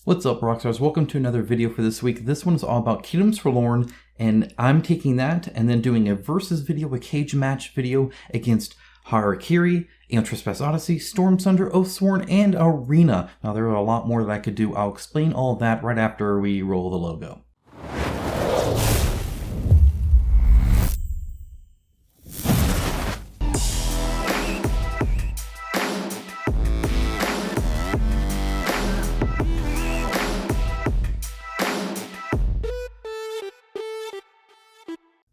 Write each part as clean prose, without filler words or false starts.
What's up, Rockstars? Welcome to another video for this week. This one is all about Kingdoms Forlorn, and I'm taking that and then doing a versus video, a cage match video against Harakiri, Aeon Trespass Odyssey, Stormsunder, Oathsworn, and Arena. Now, there are a lot more that I could do. I'll explain all of that right after we roll the logo.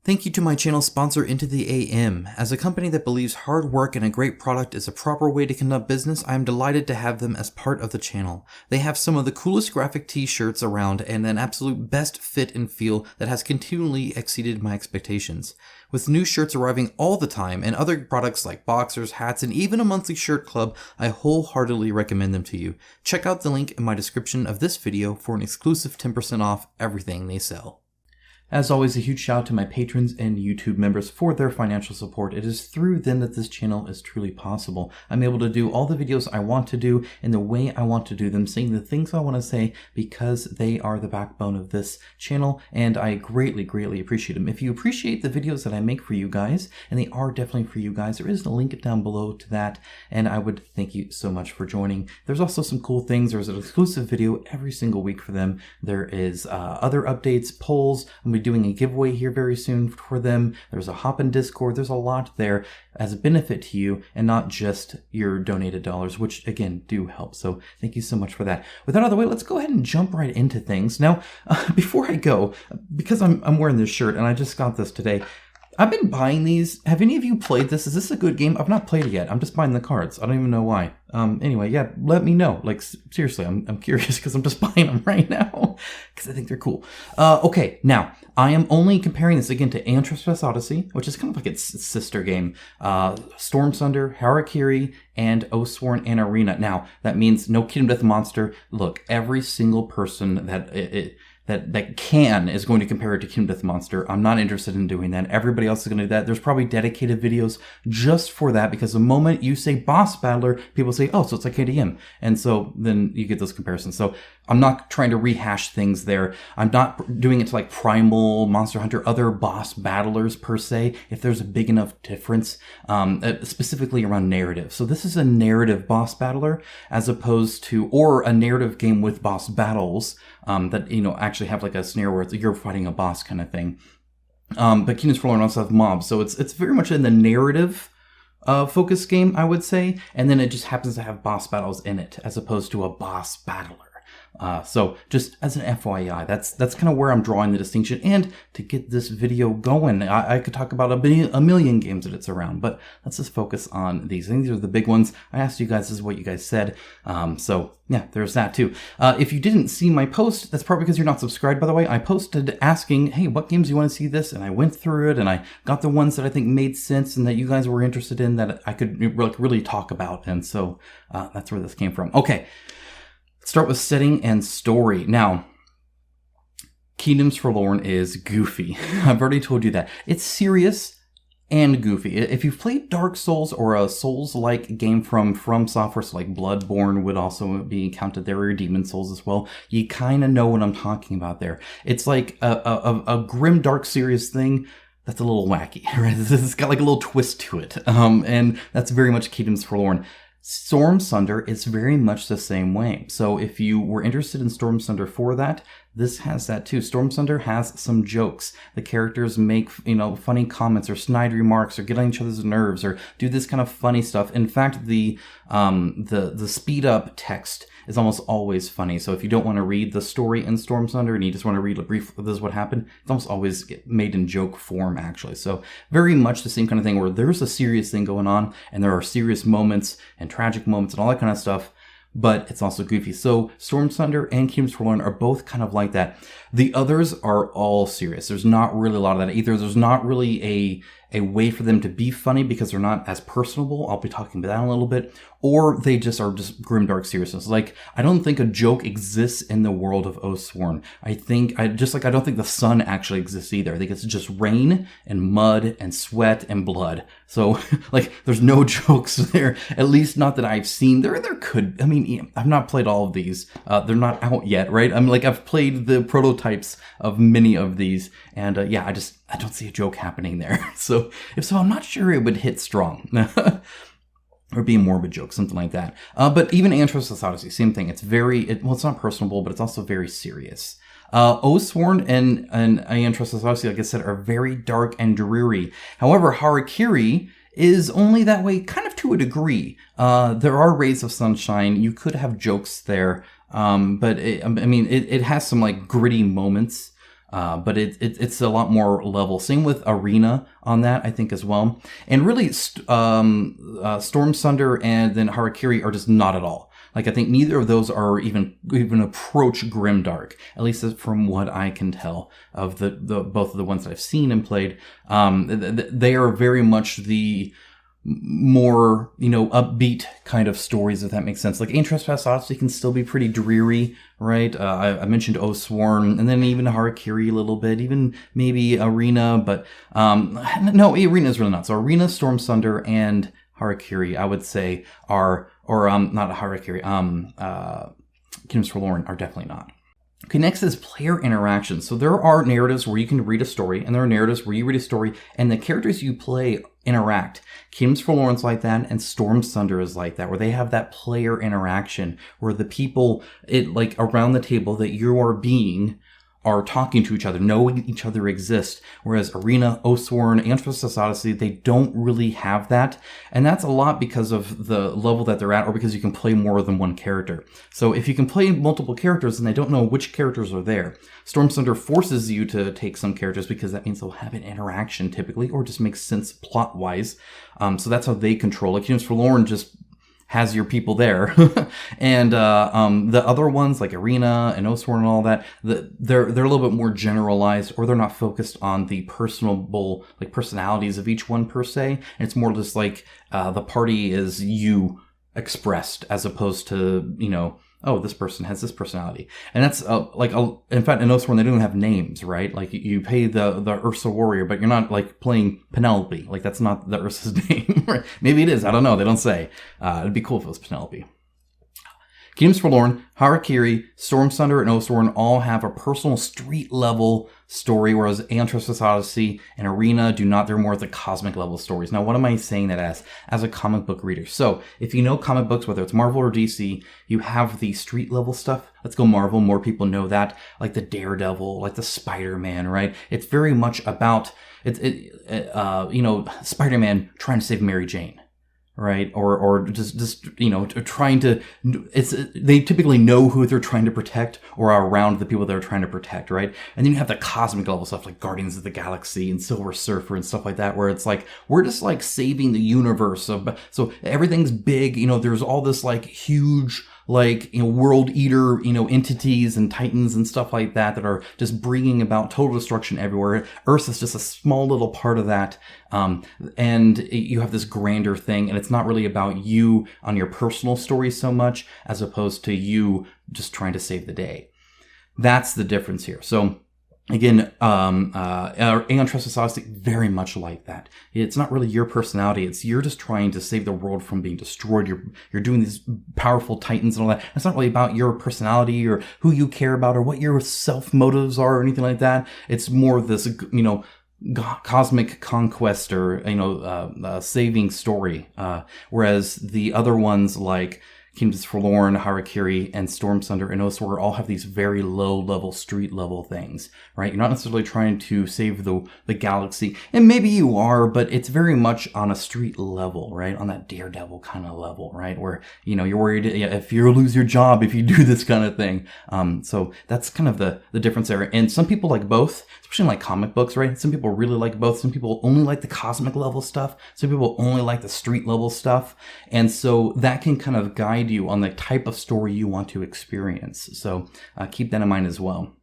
Thank you to my channel sponsor Into the AM. As a company that believes hard work and a great product is a proper way to conduct business, I am delighted to have them as part of the channel. They have some of the coolest graphic t-shirts around and an absolute best fit and feel that has continually exceeded my expectations. With new shirts arriving all the time and other products like boxers, hats, and even a monthly shirt club, I wholeheartedly recommend them to you. Check out the link in my description of this video for an exclusive 10% off everything they sell. As always, a huge shout out to my patrons and YouTube members for their financial support. It is through them that this channel is truly possible. I'm able to do all the videos I want to do in the way I want to do them, saying the things I want to say because they are the backbone of this channel, and I greatly, greatly appreciate them. If you appreciate the videos that I make for you guys, and they are definitely for you guys, there is a link down below to that, and I would thank you so much for joining. There's also some cool things. There's an exclusive video every single week for them. There is other updates, polls. I'm doing a giveaway here very soon for them. There's a hop in Discord. There's a lot there as a benefit to you and not just your donated dollars, which again do help. So thank you so much for that. With that out of the way, let's go ahead and jump right into things. Now, before I go, because I'm wearing this shirt and I just got this today, I've been buying these. Have any of you played this? Is this a good game? I've not played it yet. I'm just buying the cards. I don't even know why. Anyway, yeah, let me know. Like, seriously, I'm curious because I'm just buying them right now because I think they're cool. Okay, now, I am only comparing this again to Aeon Trespass Odyssey, which is kind of like its sister game. Stormsunder, Harakiri, and Oathsworn and Arena. Now, that means no Kingdom Death Monster. Look, every single person that can is going to compare it to Kingdom Death Monster. I'm not interested in doing that. Everybody else is going to do that. There's probably dedicated videos just for that, because the moment you say boss battler, people say, oh, so it's like KDM. And so then you get those comparisons. So I'm not trying to rehash things there. I'm not doing it to like Primal, Monster Hunter, other boss battlers per se, if there's a big enough difference, specifically around narrative. So this is a narrative boss battler as opposed to, or a narrative game with boss battles that, you know, actually have like a scenario where you're fighting a boss kind of thing. But Kingdoms Forlorn also have mobs, so it's very much in the narrative focus game, I would say, and then it just happens to have boss battles in it as opposed to a boss battler. So just as an FYI, that's kind of where I'm drawing the distinction. And to get this video going, I could talk about a million games that it's around, but let's just focus on these. I think these are the big ones. I asked you guys, this is what you guys said. So yeah, there's that too. If you didn't see my post, that's probably because you're not subscribed, by the way. I posted asking, hey, what games do you want to see this? And I went through it and I got the ones that I think made sense and that you guys were interested in that I could really talk about. And so that's where this came from. Okay. Start with setting and story. Now, Kingdoms Forlorn is goofy. I've already told you that. It's serious and goofy. If you've played Dark Souls or a Souls-like game from Software, so like Bloodborne would also be counted there, or Demon Souls as well, you kind of know what I'm talking about there. It's like a grim, dark, serious thing that's a little wacky, right? It's got like a little twist to it. And that's very much Kingdoms Forlorn. Stormsunder is very much the same way. So if you were interested in Stormsunder for that, this has that too. Stormsunder has some jokes. The characters make, you know, funny comments or snide remarks or get on each other's nerves or do this kind of funny stuff. In fact, the speed up text is almost always funny. So if you don't want to read the story in Stormsunder and you just want to read a brief, this is what happened, it's almost always made in joke form, actually. So very much the same kind of thing where there's a serious thing going on and there are serious moments and tragic moments and all that kind of stuff, but it's also goofy. So Stormsunder and Kingdoms Forlorn are both kind of like that. The others are all serious. There's not really a lot of that either. There's not really a way for them to be funny because they're not as personable. I'll be talking about that in a little bit. Or they just are just grimdark seriousness. Like, I don't think a joke exists in the world of Oathsworn. I don't think the sun actually exists either. I think it's just rain and mud and sweat and blood. So, like, there's no jokes there. At least not that I've seen. There could. I mean, I've not played all of these. They're not out yet, right? I've played the prototypes of many of these, and I don't see a joke happening there. So, if so, I'm not sure it would hit strong. Or be a morbid joke, something like that. But even Aeon Trespass Odyssey, same thing. It's it's not personable, but it's also very serious. Oathsworn and Aeon Trespass Odyssey, like I said, are very dark and dreary. However, Harakiri is only that way kind of to a degree. There are rays of sunshine. You could have jokes there. But it has some like gritty moments. But it's a lot more level. Same with Arena on that, I think, as well. And really, Stormsunder and then Harakiri are just not at all. Like, I think neither of those are even approach grimdark, at least from what I can tell of the both of the ones that I've seen and played. They are very much the more, upbeat kind of stories, if that makes sense. Like, Aeon Trespass Odyssey can still be pretty dreary, right? I mentioned Oathsworn, and then even Harakiri a little bit, even maybe Arena, but no, Arena is really not. So Arena, Stormsunder, and Harakiri, I would say, not Harakiri, Kingdoms Forlorn are definitely not. Okay, next is player interaction. So there are narratives where you can read a story, and there are narratives where you read a story, and the characters you play interact. Kingdoms Forlorn's like that, and Stormsunder is like that, where they have that player interaction, where the people around the table that you are being are talking to each other, knowing each other exist. Whereas Arena, Oathsworn, Aeon Trespass Odyssey, they don't really have that. And that's a lot because of the level that they're at, or because you can play more than one character. So if you can play multiple characters and they don't know which characters are there, Stormsunder forces you to take some characters because that means they'll have an interaction typically, or just makes sense plot-wise. So that's how they control it. Kingdoms Forlorn just has your people there. And the other ones like Arena and Oathsworn and all that, they're a little bit more generalized, or they're not focused on the personable personalities of each one per se. And it's more just like the party is you expressed, as opposed to, oh, this person has this personality. And that's in fact, in Oathsworn, they don't have names, right? Like, you pay the Ursa warrior, but you're not playing Penelope. Like, that's not the Ursa's name, right? Maybe it is. I don't know. They don't say. It'd be cool if it was Penelope. Kingdoms Forlorn, Harakiri, Stormsunder, and Oathsworn all have a personal street-level story, whereas Aeon Trespass Odyssey and Arena do not. They're more at the cosmic level stories. Now, what am I saying that as a comic book reader? So, if you know comic books, whether it's Marvel or DC, you have the street-level stuff. Let's go Marvel. More people know that. Like the Daredevil, like the Spider-Man, right? It's very much about, Spider-Man trying to save Mary Jane. Right, or just trying to. They typically know who they're trying to protect, or are around the people they're trying to protect, right? And then you have the cosmic level stuff like Guardians of the Galaxy and Silver Surfer and stuff like that, where it's like we're just saving the universe. So everything's big. There's all this huge world eater entities and titans and stuff like that are just bringing about total destruction everywhere. Earth is just a small little part of that, and you have this grander thing, and it's not really about you on your personal story so much as opposed to you just trying to save the day. That's the difference here. So again, Aeon Trespass Odyssey, very much like that. It's not really your personality. It's you're just trying to save the world from being destroyed. You're doing these powerful titans and all that. It's not really about your personality or who you care about or what your self motives are or anything like that. It's more this, cosmic conquest or, saving story. Whereas the other ones like Kingdoms Forlorn, Harakiri, and Stormsunder and Oathsworn all have these very low-level, street-level things, right? You're not necessarily trying to save the galaxy, and maybe you are, but it's very much on a street level, right? On that Daredevil kind of level, right? Where, you're worried if you lose your job if you do this kind of thing. So that's kind of the difference there. And some people like both, especially in comic books, right? Some people really like both. Some people only like the cosmic level stuff. Some people only like the street level stuff. And so that can kind of guide you on the type of story you want to experience. So keep that in mind as well.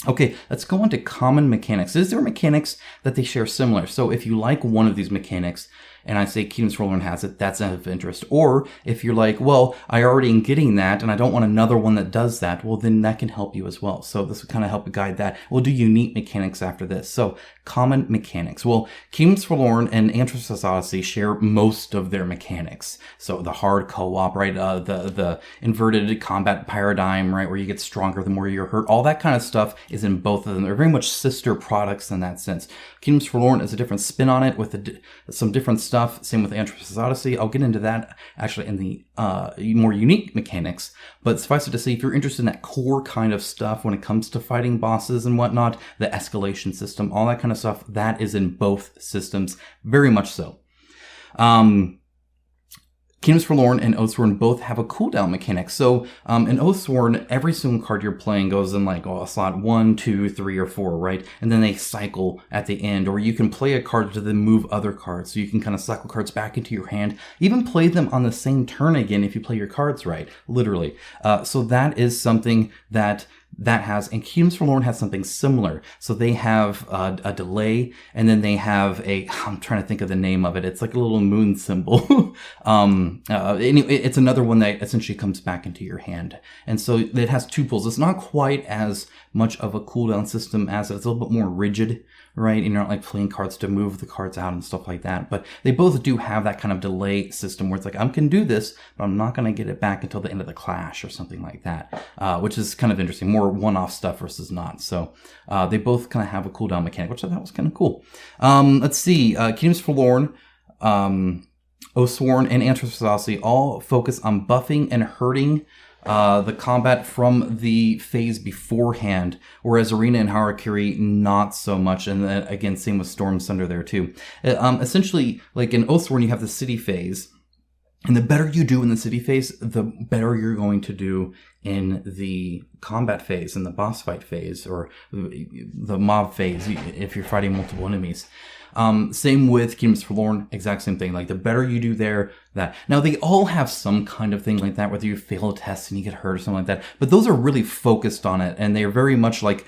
Okay, let's go on to common mechanics. Is there mechanics that they share similar? So if you like one of these mechanics, and I say Kingdoms Forlorn has it, that's of interest. Or if you're like, well, I already am getting that, and I don't want another one that does that, well, then that can help you as well. So this would kind of help guide that. We'll do unique mechanics after this. So common mechanics. Well, Kingdoms Forlorn and Aeon Trespass Odyssey share most of their mechanics. So the hard co-op, right? The inverted combat paradigm, right? Where you get stronger the more you're hurt. All that kind of stuff is in both of them. They're very much sister products in that sense. Kingdoms Forlorn is a different spin on it with some different stuff. Same with Aeon Trespass Odyssey. I'll get into that actually in the more unique mechanics. But suffice it to say, if you're interested in that core kind of stuff when it comes to fighting bosses and whatnot, the escalation system, all that kind of stuff, that is in both systems, very much so. Kingdoms Forlorn and Oathsworn both have a cooldown mechanic. So in Oathsworn, every single card you're playing goes in like slot 1, 2, 3, or 4, right? And then they cycle at the end. Or you can play a card to then move other cards. So you can kind of cycle cards back into your hand. Even play them on the same turn again if you play your cards right, literally. So that is something that has, and Kingdoms Forlorn has something similar. So they have a delay, and then they have I'm trying to think of the name of it. It's like a little moon symbol. Anyway, it's another one that essentially comes back into your hand. And so it has two pulls. It's not quite as much of a cooldown system as it's a little bit more rigid, right? And you're not like playing cards to move the cards out and stuff like that. But they both do have that kind of delay system where it's like, I can do this, but I'm not going to get it back until the end of the clash or something like that, which is kind of interesting. More one-off stuff versus not. So they both kind of have a cooldown mechanic, which I thought was kind of cool. Let's see. Kingdoms Forlorn, Oathsworn, and Aeon Trespass Odyssey all focus on buffing and hurting the combat from the phase beforehand, whereas Arena and Harakiri, not so much. And then, again, same with Stormsunder there too. Essentially, like in Oathsworn, you have the city phase, and the better you do in the city phase, the better you're going to do in the combat phase, in the boss fight phase, or the mob phase, if you're fighting multiple enemies. Same with Kingdoms Forlorn, exact same thing. Like, the better you do there, that. Now, they all have some kind of thing like that, whether you fail a test and you get hurt or something like that. But those are really focused on it, and they are very much like,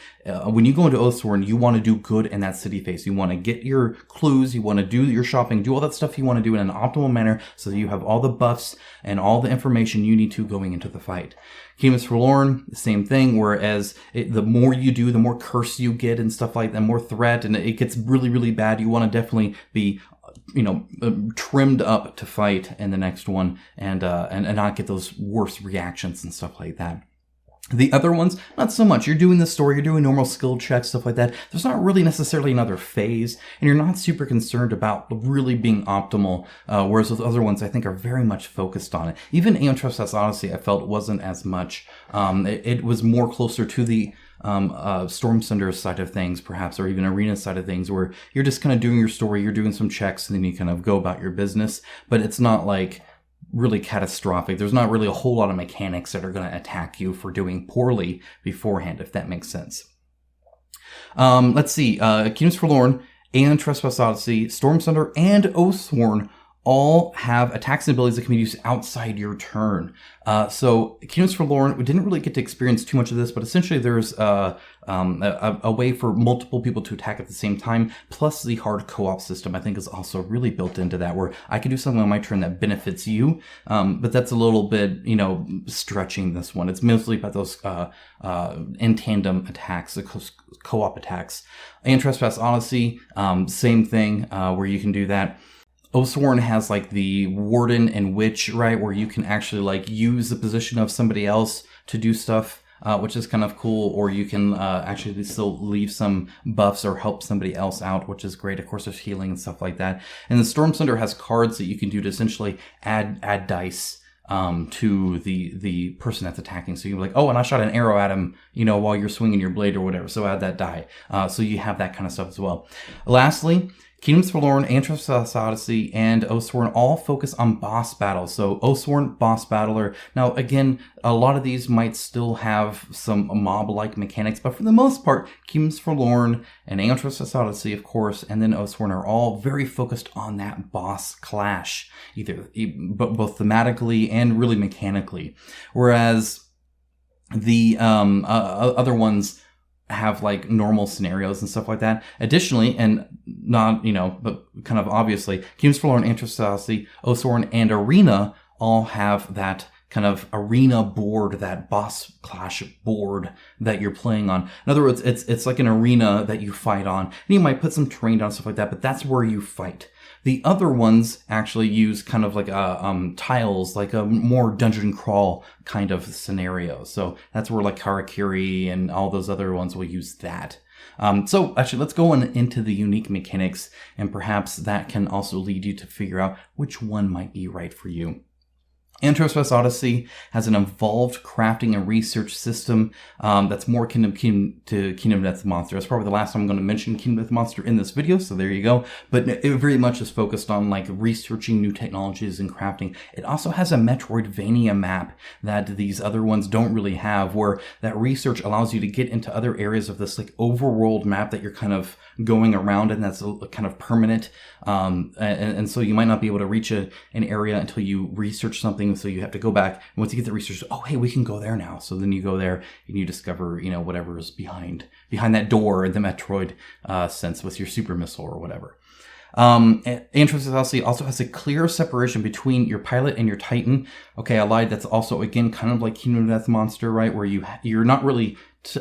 when you go into Oathsworn, you want to do good in that city phase. You want to get your clues, you want to do your shopping, do all that stuff you want to do in an optimal manner so that you have all the buffs and all the information you need to going into the fight. Kingdoms Forlorn, the same thing, whereas the more you do, the more curse you get and stuff like that, more threat, and it gets really, really bad. You want to definitely be, trimmed up to fight in the next one and not get those worse reactions and stuff like that. The other ones, not so much. You're doing the story, you're doing normal skill checks, stuff like that. There's not really necessarily another phase, and you're not super concerned about really being optimal, whereas those other ones I think are very much focused on it. Even Aeon Trespass Odyssey I felt wasn't as much. It was more closer to the Stormsunder side of things, perhaps, or even Arena side of things, where you're just kind of doing your story, you're doing some checks, and then you kind of go about your business, but it's not like really catastrophic. There's not really a whole lot of mechanics that are going to attack you for doing poorly beforehand, if that makes sense. Let's see. Kingdoms Forlorn, Aeon Trespass Odyssey, Stormsunder, and Oathsworn all have attacks and abilities that can be used outside your turn. So Kingdoms Forlorn, we didn't really get to experience too much of this, but essentially there's a way for multiple people to attack at the same time, plus the hard co-op system I think is also really built into that, where I can do something on my turn that benefits you, but that's a little bit, stretching this one. It's mostly about those in tandem attacks, the co-op attacks. Aeon Trespass Odyssey, same thing, where you can do that. Oathsworn has like the Warden and Witch, right, where you can actually like use the position of somebody else to do stuff, which is kind of cool, or you can actually still leave some buffs or help somebody else out, which is great. Of course, there's healing and stuff like that. And the Stormsunder has cards that you can do to essentially add dice to the person that's attacking. So you're like, oh, and I shot an arrow at him, while you're swinging your blade or whatever, so add that die. So you have that kind of stuff as well. Lastly, Kingdoms Forlorn, Aeon Trespass Odyssey, and Oathsworn all focus on boss battles. So Oathsworn, boss battler. Now, again, a lot of these might still have some mob-like mechanics, but for the most part, Kingdoms Forlorn and Aeon Trespass Odyssey, of course, and then Oathsworn are all very focused on that boss clash, both thematically and really mechanically. Whereas the other ones have like normal scenarios and stuff like that. Additionally, and not, but kind of obviously, Kingdoms Forlorn, Aeon Trespass, Oathsworn, and Arena all have that kind of arena board, that boss clash board that you're playing on. In other words, it's like an arena that you fight on. And you might put some terrain down, stuff like that, but that's where you fight. The other ones actually use kind of like tiles, like a more dungeon crawl kind of scenario. So that's where like Harakiri and all those other ones will use that. So actually, let's go into the unique mechanics, and perhaps that can also lead you to figure out which one might be right for you. Aeon Trespass Odyssey has an involved crafting and research system that's more Kingdom Death Monster. That's probably the last time I'm going to mention Kingdom Death Monster in this video, so there you go. But it very much is focused on like researching new technologies and crafting. It also has a Metroidvania map that these other ones don't really have, where that research allows you to get into other areas of this like overworld map that you're kind of going around, and that's kind of permanent. And so you might not be able to reach an area until you research something. So you have to go back, and once you get the research, oh, hey, we can go there now. So then you go there and you discover, whatever is behind that door in the Metroid sense with your super missile or whatever. Aeon Trespass Odyssey also has a clear separation between your pilot and your Titan. Okay, I lied. That's also, again, kind of like Kingdom Death Monster, right? Where you're not really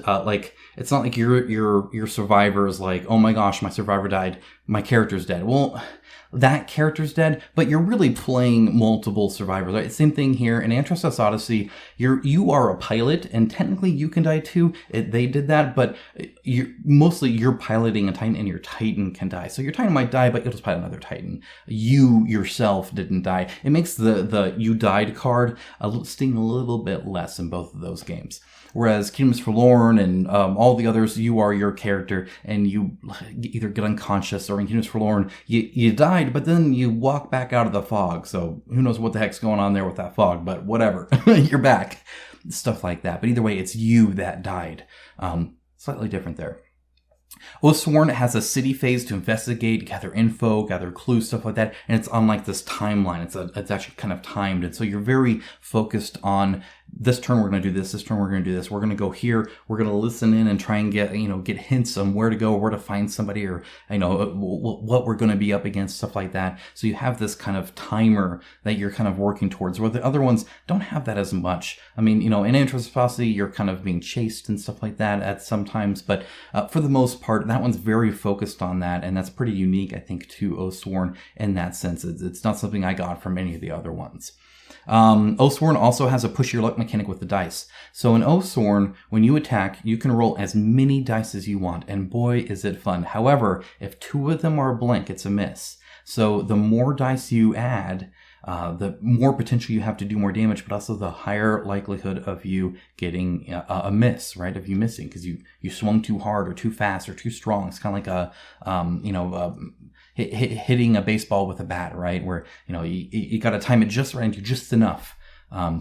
like, it's not like your survivor is like, oh my gosh, my survivor died, my character's dead. Well, that character's dead, but you're really playing multiple survivors, right? Same thing here in Aeon Trespass Odyssey. You are a pilot, and technically you can die too. They did that, but you're piloting a Titan, and your Titan can die. So your Titan might die, but you'll just pilot another Titan. You yourself didn't die. It makes the you died card sting a little bit less in both of those games. Whereas Kingdoms Forlorn and all the others, you are your character, and you either get unconscious, or in Kingdoms Forlorn, you died, but then you walk back out of the fog. So who knows what the heck's going on there with that fog, but whatever. You're back. Stuff like that. But either way, it's you that died. Slightly different there. Oathsworn has a city phase to investigate, gather info, gather clues, stuff like that, and it's on like this timeline. It's actually kind of timed, and so you're very focused on this turn we're going to do this turn we're going to do this, we're going to go here, we're going to listen in and try and get hints on where to go, where to find somebody, or what we're going to be up against, stuff like that. So you have this kind of timer that you're kind of working towards, where the other ones don't have that as much. I mean, in Aeon Trespass, you're kind of being chased and stuff like that at sometimes, but for the most part, that one's very focused on that, and that's pretty unique, I think, to Oathsworn in that sense. It's not something I got from any of the other ones. Oathsworn also has a push your luck mechanic with the dice. So in Oathsworn, when you attack, you can roll as many dice as you want, and boy, is it fun. However, if 2 of them are blank, it's a miss. So the more dice you add, the more potential you have to do more damage, but also the higher likelihood of you getting a miss, right? Of you missing because you swung too hard or too fast or too strong. It's kind of like hitting a baseball with a bat, right? Where you got to time it just right and do just enough.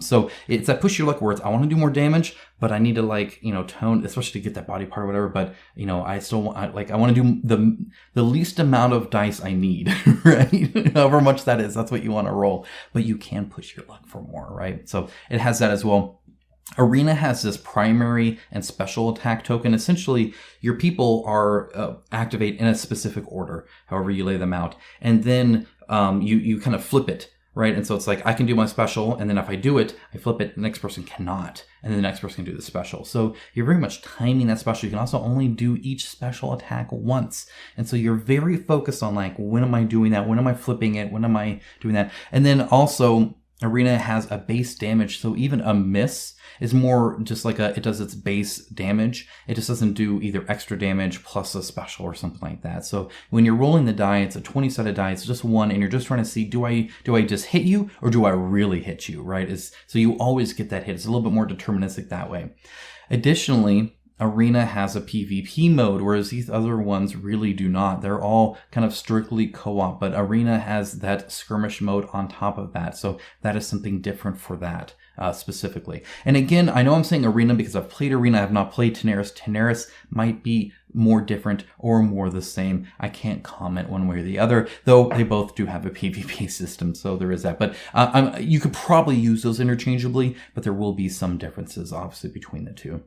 So it's that push your luck where it's, I want to do more damage, but I need to tone, especially to get that body part or whatever. But I still want, I want to do the least amount of dice I need, right? However much that is, that's what you want to roll. But you can push your luck for more, right? So it has that as well. Arena has this primary and special attack token. Essentially, your people are activate in a specific order, however you lay them out, and then you kind of flip it. Right, and so it's like I can do my special, and then if I do it, I flip it. The next person cannot, and then the next person can do the special. So you're very much timing that special. You can also only do each special attack once, and so you're very focused on like, when am I doing that? When am I flipping it? When am I doing that? And then also, Arena has a base damage, so even a miss is more just like it does its base damage. It just doesn't do either extra damage plus a special or something like that. So when you're rolling the die, it's a 20-sided die. It's just one, and you're just trying to see, do I just hit you, or do I really hit you, right? So you always get that hit. It's a little bit more deterministic that way. Additionally, Arena has a PvP mode, whereas these other ones really do not. They're all kind of strictly co-op, but Arena has that skirmish mode on top of that. So that is something different for that specifically. And again, I know I'm saying Arena because I've played Arena. I have not played Tenaris. Tenaris might be more different or more the same. I can't comment one way or the other, though they both do have a PvP system, so there is that. But you could probably use those interchangeably, but there will be some differences, obviously, between the two.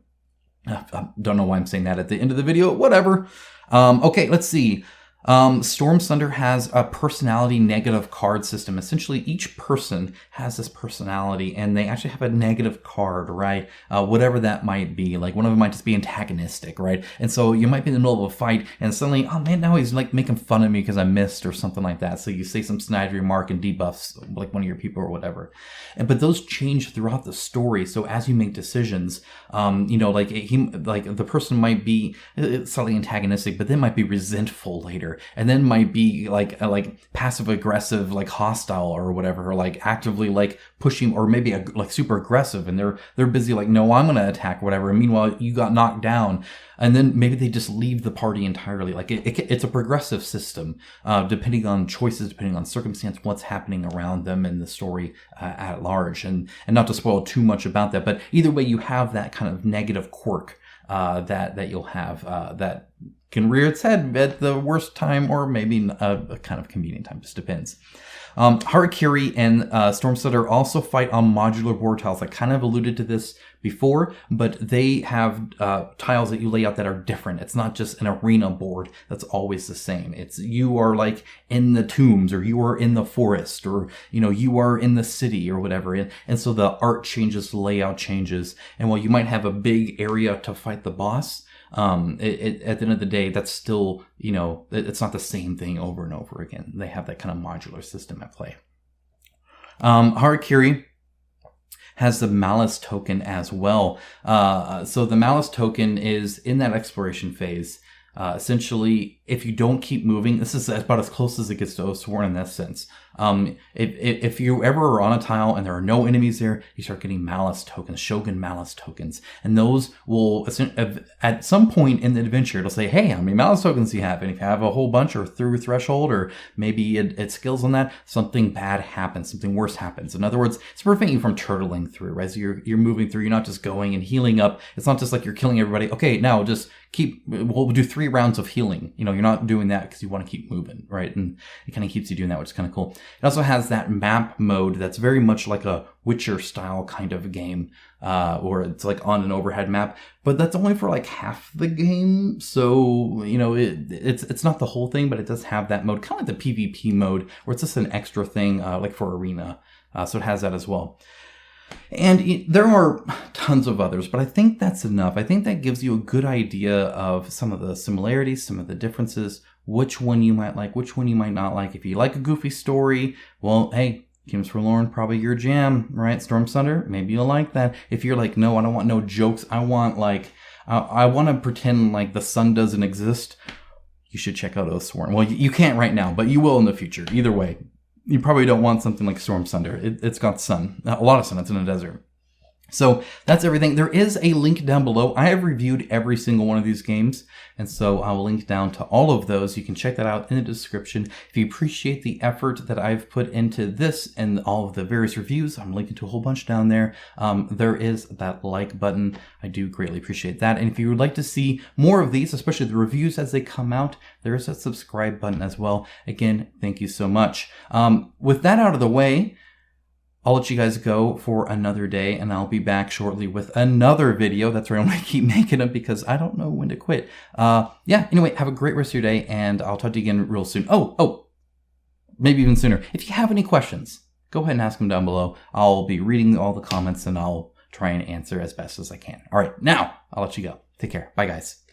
I don't know why I'm saying that at the end of the video. Whatever. Okay, let's see. Stormsunder has a personality negative card system. Essentially, each person has this personality, and they actually have a negative card, right? Whatever that might be. Like, one of them might just be antagonistic, right? And so you might be in the middle of a fight, and suddenly, oh man, now he's like making fun of me because I missed or something like that. So you say some snide remark and debuffs like one of your people or whatever. But those change throughout the story. So as you make decisions, like the person might be slightly antagonistic, but then might be resentful later. And then might be like passive aggressive, like hostile or whatever, or like actively like pushing, or maybe like super aggressive, and they're busy like, no, I'm gonna attack, whatever. And meanwhile, you got knocked down, and then maybe they just leave the party entirely. Like it's a progressive system, depending on choices, depending on circumstance, what's happening around them in the story at large, and not to spoil too much about that. But either way, you have that kind of negative quirk that you'll have that can rear its head at the worst time, or maybe a kind of convenient time. Just depends. Harakiri and Stormsunder also fight on modular board tiles. I kind of alluded to this before, but they have tiles that you lay out that are different. It's not just an arena board that's always the same. It's you are like in the tombs, or you are in the forest, or you are in the city or whatever. And so the art changes, the layout changes. And while you might have a big area to fight the boss, at the end of the day, that's still, it's not the same thing over and over again. They have that kind of modular system at play. Harakiri has the Malice token as well. So the Malice token is in that exploration phase. Essentially, if you don't keep moving, this is about as close as it gets to Oathsworn in that sense. If you ever are on a tile and there are no enemies there, you start getting Malice tokens, Shogun Malice tokens. And those will, at some point in the adventure, it'll say, hey, how many Malice tokens do you have? And if you have a whole bunch, or through threshold, or maybe it skills on that, something bad happens, something worse happens. In other words, it's preventing you from turtling through, right? So you're moving through, you're not just going and healing up. It's not just like you're killing everybody. Okay, now just we'll do 3 rounds of healing. You're not doing that because you want to keep moving, right? And it kind of keeps you doing that, which is kind of cool. It also has that map mode that's very much like a Witcher style kind of game, where it's like on an overhead map, but that's only for like half the game. So, it's not the whole thing, but it does have that mode, kind of like the PvP mode, where it's just an extra thing, like for arena. So it has that as well. And there are tons of others, but I think that's enough. I think that gives you a good idea of some of the similarities, some of the differences, which one you might like, which one you might not like. If you like a goofy story, well, hey, Kingdoms Forlorn, probably your jam, right? Stormsunder, maybe you'll like that. If you're like, no, I don't want no jokes. I want I want to pretend like the sun doesn't exist. You should check out Oathsworn. Well, you can't right now, but you will in the future. Either way. You probably don't want something like Stormsunder. It's got sun. A lot of sun. It's in a desert. So that's everything. There is a link down below. I have reviewed every single one of these games, and so I will link down to all of those. You can check that out in the description. If you appreciate the effort that I've put into this and all of the various reviews, I'm linking to a whole bunch down there. There is that like button. I do greatly appreciate that. And if you would like to see more of these, especially the reviews as they come out, there is a subscribe button as well. Again, thank you so much. With that out of the way, I'll let you guys go for another day, and I'll be back shortly with another video. That's where I'm going to keep making them because I don't know when to quit. Anyway, have a great rest of your day, and I'll talk to you again real soon. Oh, maybe even sooner. If you have any questions, go ahead and ask them down below. I'll be reading all the comments, and I'll try and answer as best as I can. All right, now I'll let you go. Take care. Bye, guys.